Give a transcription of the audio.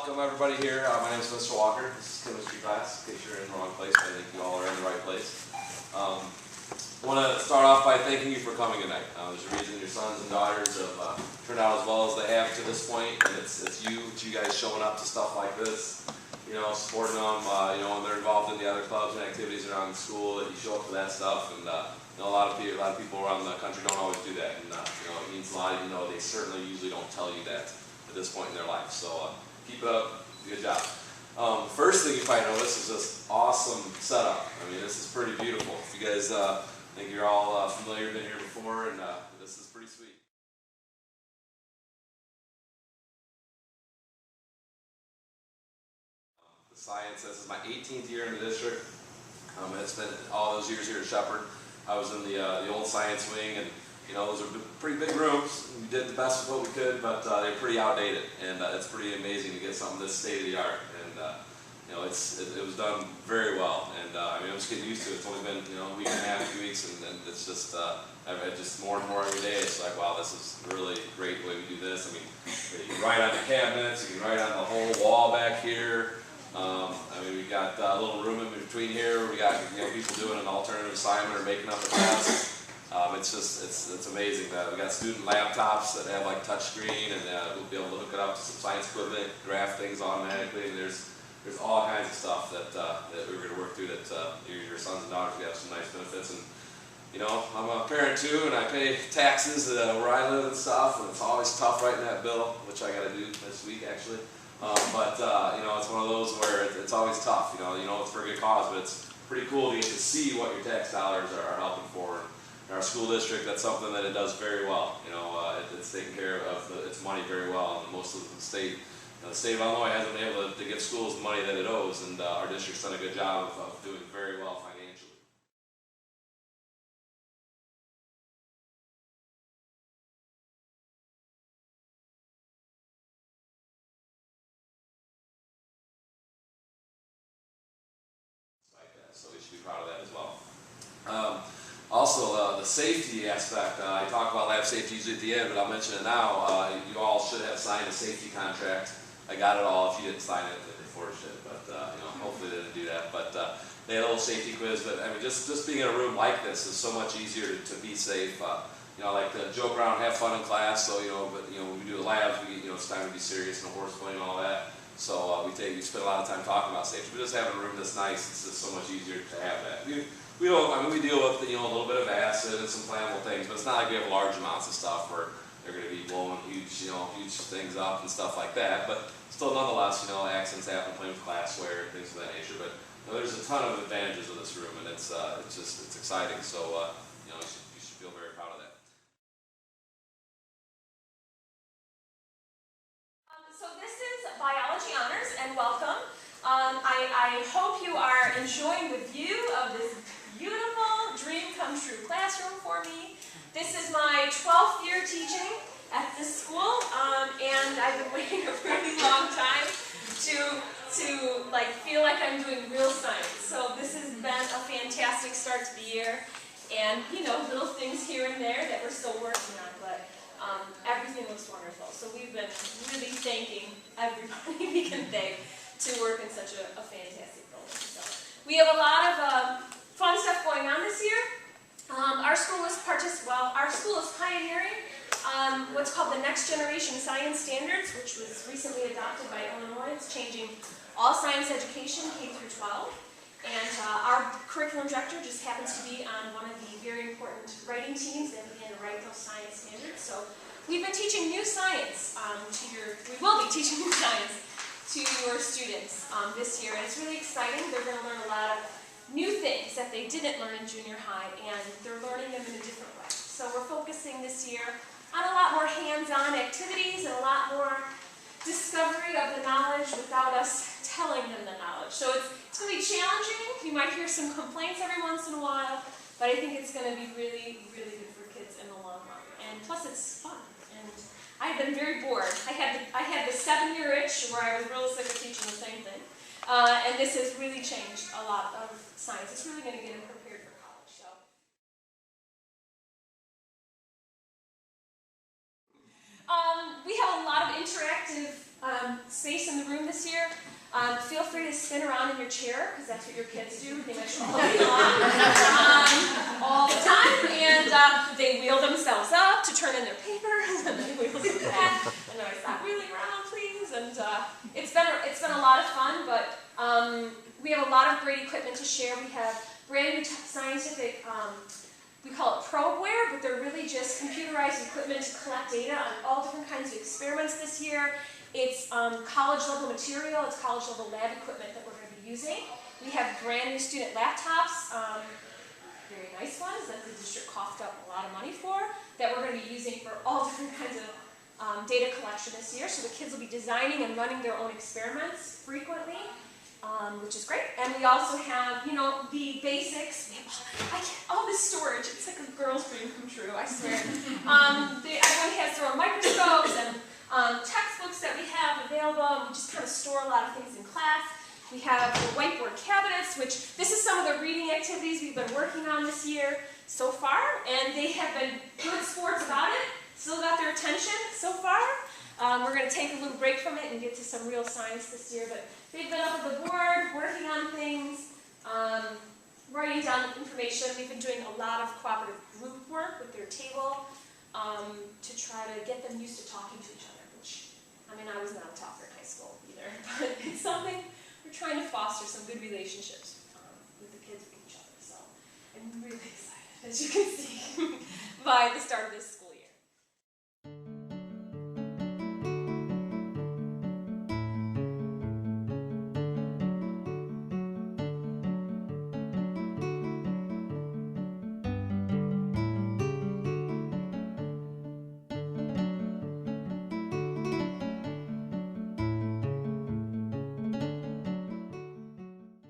welcome everybody here. My name is Mr. Walker. This is chemistry class. In case you're in the wrong place, I think you all are in the right place. I want to start off by thanking you for coming tonight. There's a reason your sons and daughters have turned out as well as they have to this point, and it's you guys showing up to stuff like this, supporting them, when they're involved in the other clubs and activities around the school, that you show up for that stuff. And a lot of people around the country don't always do that, and it means a lot, even though they certainly usually don't tell you that at this point in their life. So keep it up. Good job. First thing you probably notice is this awesome setup. I mean, this is pretty beautiful. If you guys think you're all familiar, been here before, and this is pretty sweet. The science, this is my 18th year in the district. It's been all those years here at Shepard. I was in the old science wing, and those are pretty big rooms. We did the best with what we could, but they're pretty outdated, and it's pretty amazing to get something this state of the art. And it was done very well, and I'm just getting used to it. It's only been a week and a half, 2 weeks, and it's just just more and more every day. It's like, wow, this is really great the way we do this. I mean, you can write on the cabinets, you can write on the whole wall back here. We got a little room in between here. We got people doing an alternative assignment or making up a test. It's amazing that we got student laptops that have like touch screen, and we'll be able to hook it up to some science equipment, graph things automatically, and there's all kinds of stuff that we're going to work through that your sons and daughters will have some nice benefits. And I'm a parent too, and I pay taxes where I live and stuff, and it's always tough writing that bill, which I got to do this week actually. It's one of those where it's always tough. It's for a good cause, but it's pretty cool to get to see what your tax dollars are helping for. In our school district, that's something that it does very well. It's taking care of its money very well. And most of the state, the state of Illinois hasn't been able to give schools the money that it owes, and our district's done a good job of doing very well financially. So we should be proud of that as well. Also, the safety aspect, I talk about lab safety usually at the end, but I'll mention it now. You all should have signed a safety contract. I got it all. If you didn't sign it, they forged it, but hopefully they didn't do that. But they had a little safety quiz, but just being in a room like this is so much easier to be safe. Like to joke around, have fun in class. So but when we do the labs, it's time to be serious, no horseplay and all that. So we spend a lot of time talking about safety. But just having a room this nice, it's just so much easier to have that. We deal with a little bit of acid and some flammable things, but it's not like we have large amounts of stuff where they're going to be blowing huge things up and stuff like that. But still, nonetheless, accidents happen playing with glassware and things of that nature. But there's a ton of advantages of this room, and it's exciting. So you should feel very proud of that. So this is Biology Honors, and welcome. I hope you are enjoying the view of this beautiful dream come true classroom for me. This is my 12th year teaching at this school, and I've been waiting a really long time to feel like I'm doing real science. So this has been a fantastic start to the year, and little things here and there that we're still working on, but everything looks wonderful. So we've been really thanking everybody we can thank to work in such a fantastic building. So we have a lot of fun stuff going on this year. Our school is pioneering what's called the Next Generation Science Standards, which was recently adopted by Illinois. It's changing all science education, K through 12. And our curriculum director just happens to be on one of the very important writing teams that began to write those science standards. So we've been teaching new science we will be teaching new science to your students this year, and it's really exciting. They're going to learn a lot of new things that they didn't learn in junior high, and they're learning them in a different way. So we're focusing this year on a lot more hands-on activities and a lot more discovery of the knowledge without us telling them the knowledge. So it's going to be challenging. You might hear some complaints every once in a while, but I think it's going to be really, really good for kids in the long run. And plus it's fun. And I've been very bored. I had the 7-year itch where I was real sick of teaching the same thing. And this has really changed a lot of science. It's really going to get them prepared for college. So. We have a lot of interactive space in the room this year. Feel free to spin around in your chair, because that's what your kids do pretty much all day long, all the time. And they wheel themselves up to turn in their papers, and then wheel them back. And then I stop wheeling around, please. And it's been a lot of fun, but we have a lot of great equipment to share. We have brand new scientific, we call it probeware, but they're really just computerized equipment to collect data on all different kinds of experiments this year. It's college-level material, it's college-level lab equipment that we're going to be using. We have brand new student laptops, very nice ones that the district coughed up a lot of money for, that we're going to be using for all different kinds of data collection this year. So the kids will be designing and running their own experiments frequently, which is great. And we also have, you know, the basics. All this storage, it's like a girl's dream come true, I swear. Everyone has their own microscopes and textbooks that we have available, and we just kind of store a lot of things in class. We have the whiteboard cabinets, which this is some of the reading activities we've been working on this year so far, and they have been good sports about it, still got their attention so far. We're going to take a little break from it and get to some real science this year, but they've been up at the board, working on things, writing down information. We've been doing a lot of cooperative group work with their table to try to get them used to talking to each other, which, I mean, I was not a talker in high school either, but it's something we're trying to foster some good relationships with the kids with each other. So I'm really excited, as you can see, by the start of this